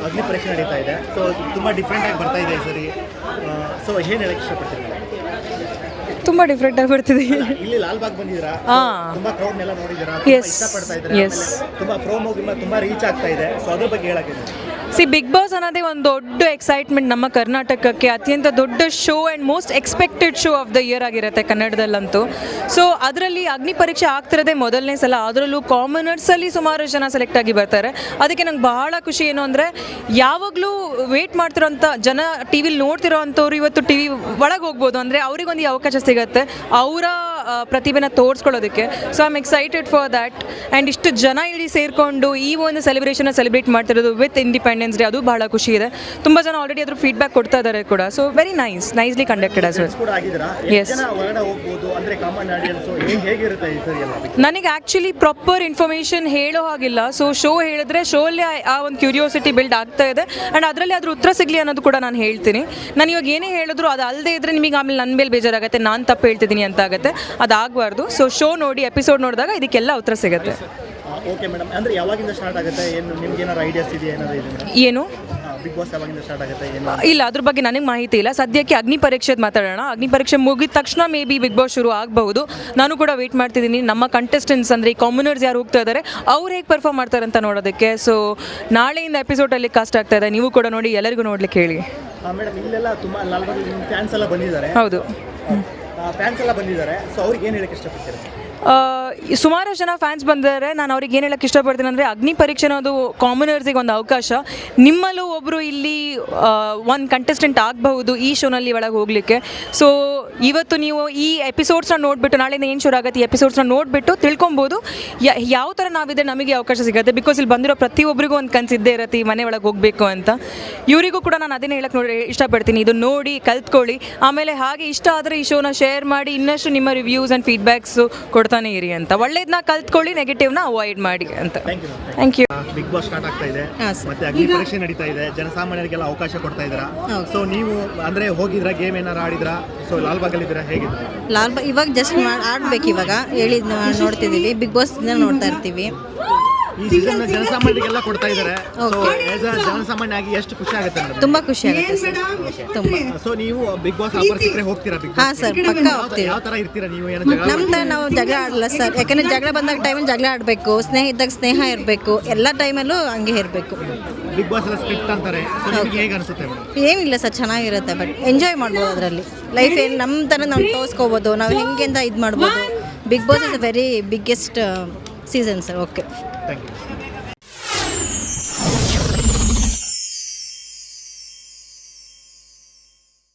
ಅಗ್ನಿ ಪರೀಕ್ಷೆ ನಡೀತಾ ಇದೆ. ಸೊ ತುಂಬ ಡಿಫ್ರೆಂಟಾಗಿ ಬರ್ತಾ ಇದೆ ಈ ಸರಿ. ಸೊ ಏನು ಹೇಳಕ್ಕೆ ಇಷ್ಟಪಡ್ತೀನಿ? ತುಂಬ ಡಿಫ್ರೆಂಟಾಗಿ ಬರ್ತಿದೆ. ಇಲ್ಲಿ ಲಾಲ್ಬಾಗ್ ಬಂದಿದ್ದೀರಾ, ತುಂಬ ಕ್ರೌಡ್ನೆಲ್ಲ ನೋಡಿದ್ದೀರಾ, ಇಷ್ಟಪಡ್ತಾ ಇದ್ದಾರೆ, ತುಂಬ ಪ್ರೋಮೋ ತುಂಬ ರೀಚ್ ಆಗ್ತಾ ಇದೆ. ಸೊ ಅದ್ರ ಬಗ್ಗೆ ಹೇಳಕ್ಕೆ ಬಿಗ್ ಬಾಸ್ ಅನ್ನೋದೇ ಒಂದು ದೊಡ್ಡ ಎಕ್ಸೈಟ್ಮೆಂಟ್ ನಮ್ಮ ಕರ್ನಾಟಕಕ್ಕೆ. ಅತ್ಯಂತ ದೊಡ್ಡ show and most expected show of the year ಆಗಿರುತ್ತೆ ಕನ್ನಡದಲ್ಲಂತೂ. ಸೊ ಅದರಲ್ಲಿ ಅಗ್ನಿ ಪರೀಕ್ಷೆ ಆಗ್ತಿರೋದೇ ಮೊದಲನೇ ಸಲ, ಅದರಲ್ಲೂ ಕಾಮನರ್ಸಲ್ಲಿ ಸುಮಾರು ಜನ ಸೆಲೆಕ್ಟ್ ಆಗಿ ಬರ್ತಾರೆ. ಅದಕ್ಕೆ ನಂಗೆ ಬಹಳ ಖುಷಿ ಏನು ಅಂದರೆ, ಯಾವಾಗಲೂ ವೇಟ್ ಮಾಡ್ತಿರೋಂಥ ಜನ, ಟಿ ವಿಲಿ ನೋಡ್ತಿರೋ ಅಂಥವ್ರು ಇವತ್ತು ಟಿ ವಿ ಒಳಗೆ ಹೋಗ್ಬೋದು, ಅಂದರೆ ಅವ್ರಿಗೊಂದು ಈ ಅವಕಾಶ ಸಿಗುತ್ತೆ ಅವರ ಪ್ರತಿಭೆನ ತೋರಿಸ್ಕೊಳ್ಳೋದಕ್ಕೆ. So I am excited for that. And ಇಷ್ಟು ಜನ ಇಲ್ಲಿ ಸೇರಿಕೊಂಡು ಈ ಒಂದು ಸೆಲೆಬ್ರೇಟ್ ಮಾಡ್ತಿರೋದು ವಿತ್ ಇಂಡಿಪೆಂಡೆನ್ಸ್ ಡೇ, ಅದು ಬಹಳ ಖುಷಿ ಇದೆ. ತುಂಬ ಜನ ಆಲ್ರೆಡಿ ಅದ್ರ ಫೀಡ್ಬ್ಯಾಕ್ ಕೊಡ್ತಾ ಇದ್ದಾರೆ ಕೂಡ. So very nicely conducted as well. Yes, ನನಗೆ ಆ್ಯಕ್ಚುಲಿ ಪ್ರಾಪರ್ ಇನ್ಫಾರ್ಮೇಷನ್ ಹೇಳೋ ಹಾಗಿಲ್ಲ. ಸೊ ಶೋ ಹೇಳಿದ್ರೆ ಶೋಲ್ಲಿ ಆ ಒಂದು ಕ್ಯೂರಿಯಾಸಿಟಿ ಬಿಲ್ಡ್ ಆಗ್ತಾ ಇದೆ. ಆ್ಯಂಡ್ ಅದರಲ್ಲಿ ಅದ್ರ ಉತ್ತರ ಸಿಗಲಿ ಅನ್ನೋದು ಕೂಡ ನಾನು ಹೇಳ್ತೀನಿ. ನಾನು ಇವಾಗ ಏನೇ ಹೇಳಿದ್ರು ಅದು ಅಲ್ಲದೆ ಇದ್ದರೆ ನಿಮಗೆ ಆಮೇಲೆ ನನ್ನ ಮೇಲೆ ಬೇಜಾರಾಗುತ್ತೆ, ನಾನು ತಪ್ಪು ಹೇಳ್ತಿದ್ದೀನಿ ಅಂತ ಆಗುತ್ತೆ. ಅದಾಗಬಾರ್ದು. ಸೊ ಶೋ ನೋಡಿ, ಎಪಿಸೋಡ್ ನೋಡಿದಾಗ ಇದಕ್ಕೆಲ್ಲ ಉತ್ತರ ಸಿಗುತ್ತೆ. ಓಕೆ ಮೇಡಮ್, ಅಂದರೆ ಯಾವಾಗಿಂದ ಸ್ಟಾರ್ಟ್ ಆಗುತ್ತೆ? ಏನು ನಿಮ್ಗೆ ಏನಾದ್ರು ಐಡಿಯಾಸ್ ಇದೆಯಾ? ಏನು ಬಿಗ್ ಬಾಸ್ ಯಾವಾಗಿಂದ ಸ್ಟಾರ್ಟ್ ಆಗುತ್ತೆ? ಇಲ್ಲ, ಅದ್ರ ಬಗ್ಗೆ ನನಗೆ ಮಾಹಿತಿ ಇಲ್ಲ. ಸದ್ಯಕ್ಕೆ ಅಗ್ನಿ ಪರೀಕ್ಷೆದು ಮಾತಾಡೋಣ. ಅಗ್ನಿ ಪರೀಕ್ಷೆ ಮುಗಿದ ತಕ್ಷಣ ಮೇ ಬಿ ಬಿಗ್ ಬಾಸ್ ಶುರು ಆಗಬಹುದು. ನಾನು ಕೂಡ ವೇಟ್ ಮಾಡ್ತಿದ್ದೀನಿ ನಮ್ಮ ಕಂಟೆಸ್ಟೆಂಟ್ಸ್, ಅಂದರೆ ಈ ಕಾಮನರ್ಸ್ ಯಾರು ಹೋಗ್ತಾ ಇದ್ದಾರೆ ಅವ್ರು ಹೇಗೆ ಪರ್ಫಾರ್ಮ್ ಮಾಡ್ತಾರೆ ಅಂತ ನೋಡೋದಕ್ಕೆ. ಸೊ ನಾಳೆಯಿಂದ ಎಪಿಸೋಡಲ್ಲಿ ಕಾಸ್ಟ್ ಆಗ್ತಾ ಇದೆ, ನೀವು ಕೂಡ ನೋಡಿ, ಎಲ್ಲರಿಗೂ ನೋಡ್ಲಿಕ್ಕೆ ಹೇಳಿ. ಮೇಡಮ್, ಇಲ್ಲೆಲ್ಲ ತುಂಬ ಫ್ಯಾನ್ಸ್ ಎಲ್ಲ ಬಂದಿದ್ದಾರೆ. ಹೌದು, ಫ್ಯಾನ್ಸ್ ಎಲ್ಲ ಬಂದಿದ್ದಾರೆ. ಸೊ ಅವ್ರಿಗೆ ಏನು ಹೇಳಕ್ಕೆ ಇಷ್ಟಪಡ್ತೀರಾ? ಸುಮಾರು ಜನ ಫ್ಯಾನ್ಸ್ ಬಂದಿದ್ದಾರೆ. ನಾನು ಅವ್ರಿಗೆ ಏನು ಹೇಳಕ್ಕೆ ಇಷ್ಟಪಡ್ತೀನಿ ಅಂದರೆ, ಅಗ್ನಿ ಪರೀಕ್ಷೆ ಅನ್ನೋದು ಕಾಮನರ್ಸಿಗೆ ಒಂದು ಅವಕಾಶ. ನಿಮ್ಮಲ್ಲೂ ಒಬ್ಬರು ಇಲ್ಲಿ ಒಂದು ಕಂಟೆಸ್ಟೆಂಟ್ ಆಗಬಹುದು ಈ ಶೋನಲ್ಲಿ ಒಳಗೆ ಹೋಗಲಿಕ್ಕೆ. ಸೊ ಇವತ್ತು ನೀವು ಈ ಎಪಿಸೋಡ್ಸ್ನ ನೋಡಿಬಿಟ್ಟು, ನಾಳೆಯಿಂದ ಏನು ಶುರು ಆಗುತ್ತೆ ಈ ಎಪಿಸೋಡ್ಸ್ನ ನೋಡಿಬಿಟ್ಟು ತಿಳ್ಕೊಬೋದು ಯಾವ ಥರ ನಾವಿದ್ರೆ ನಮಗೆ ಅವಕಾಶ ಸಿಗುತ್ತೆ. ಬಿಕಾಸ್ ಇಲ್ಲಿ ಬಂದಿರೋ ಪ್ರತಿಯೊಬ್ಬರಿಗೂ ಒಂದು ಕನಸಿದ್ದೇ ಇರುತ್ತೆ ಈ ಮನೆ ಒಳಗೆ ಹೋಗಬೇಕು ಅಂತ. ಇವರಿಗೂ ಕೂಡ ನಾನು ಅದನ್ನೇ ಹೇಳಕ್ಕೆ ಇಷ್ಟಪಡ್ತೀನಿ. ಇದು ನೋಡಿ ಕಲ್ತ್ಕೊಳ್ಳಿ. ಆಮೇಲೆ ಹಾಗೆ ಇಷ್ಟ ಆದರೆ ಈ ಶೋನ ಶೇರ್ ಮಾಡಿ, ಇನ್ನಷ್ಟು ನಿಮ್ಮ ರಿವ್ಯೂಸ್ ಆ್ಯಂಡ್ ಫೀಡ್ಬ್ಯಾಕ್ಸು ಕೊಡ್ತಾನೆ ಇರಿ ಅಂತ. ಒಳ್ಳೇದನ್ನ ಕಲ್ತ್ಕೊಳ್ಳಿ, ನೆಗೆಟಿವ್ನ ಅವಾಯ್ಡ್ ಮಾಡಿ ಅಂತ. Thank you. Bigg Boss start ಆಗ್ತಾ ಇದೆ, ಮತ್ತೆ ಅಗ್ನಿ ಪರೀಕ್ಷೆ ನಡೀತಾ ಇದೆ, ಜನಸಾಮಾನ್ಯರಿಗೆಲ್ಲ ಅವಕಾಶ ಕೊಡ್ತಾ ಇದ್ದೀರಾ. ಸೊ ನೀವು ಅಂದರೆ ಹೋಗಿದ್ರಾ, ಗೇಮ್ ಏನಾರು ಆಡಿದ್ರಾ? ಸೊ ಲಾಲ್ಬಾಗಲ್ಲಿ ಇದ್ದೀರಾ, ಹೇಗಿದೆ? ಲಾಲ್ಬಾಗ್ ಇವಾಗ ಜಸ್ಟ್ ಆಡ್ಬೇಕು, ಇವಾಗ ಹೇಳಿದ್ ನೋಡ್ತಿದ್ದೀವಿ, ಬಿಗ್ ಬಾಸ್ ನೋಡ್ತಾ ಇರ್ತೀವಿ. ಈ ಸೀಸನ್ ಜನಸಾಮಾನ್ಯರಿಗೆಲ್ಲ ಕೊಡ್ತಾ ಇದ್ದಾರೆ. ಜನಸಾಮಾನ್ಯ ಆಗಿ ಎಷ್ಟು ಖುಷಿ ಆಗುತ್ತೆ? ತುಂಬಾ ಖುಷಿ ಆಗುತ್ತೆ ಸರ್, ತುಂಬಾ. ಸೊ ನೀವು ಬಿಗ್ ಬಾಸ್ ಆಫರ್ ಸಿಕ್ಕರೆ ಹೋಗ್ತೀರಾ? Big boss? ಹಾಂ ಸರ್, ಪಕ್ಕ ಹೋಗ್ತೀವಿ. ಯಾವ ಥರ ಇರ್ತೀರಾ ನೀವು? ಏನು ನಮ್ದು ನಾವು ಜಗಳ ಆಡಲ್ಲ ಸರ್, ಯಾಕಂದ್ರೆ ಜಗಳ ಬಂದಾಗ ಟೈಮಲ್ಲಿ ಜಗಳ ಆಡಬೇಕು, ಸ್ನೇಹ ಇದ್ದಾಗ ಸ್ನೇಹ ಇರಬೇಕು, ಎಲ್ಲ ಟೈಮಲ್ಲೂ ಹಂಗೆ ಇರಬೇಕು. ಬಿಗ್ ಬಾಸ್ ಎಲ್ಲ ಸ್ಕ್ರಿಪ್ಟ್ ಅಂತಾರೆ, ಹೇಗೆ ಅನಿಸುತ್ತೆ? ಏನಿಲ್ಲ ಸರ್, ಚೆನ್ನಾಗಿರುತ್ತೆ. ಬಟ್ ಎಂಜಾಯ್ ಮಾಡ್ಬೋದು ಅದರಲ್ಲಿ. ಲೈಫ್ ಏನು ನಮ್ಮ ಥರ ನಾವು ತೋರಿಸ್ಕೋಬೋದು, ನಾವು ಹೆಂಗೆ ಅಂತ ಇದು ಮಾಡ್ಬೋದು. Bigg Boss is a very biggest season sir. Okay, thank you.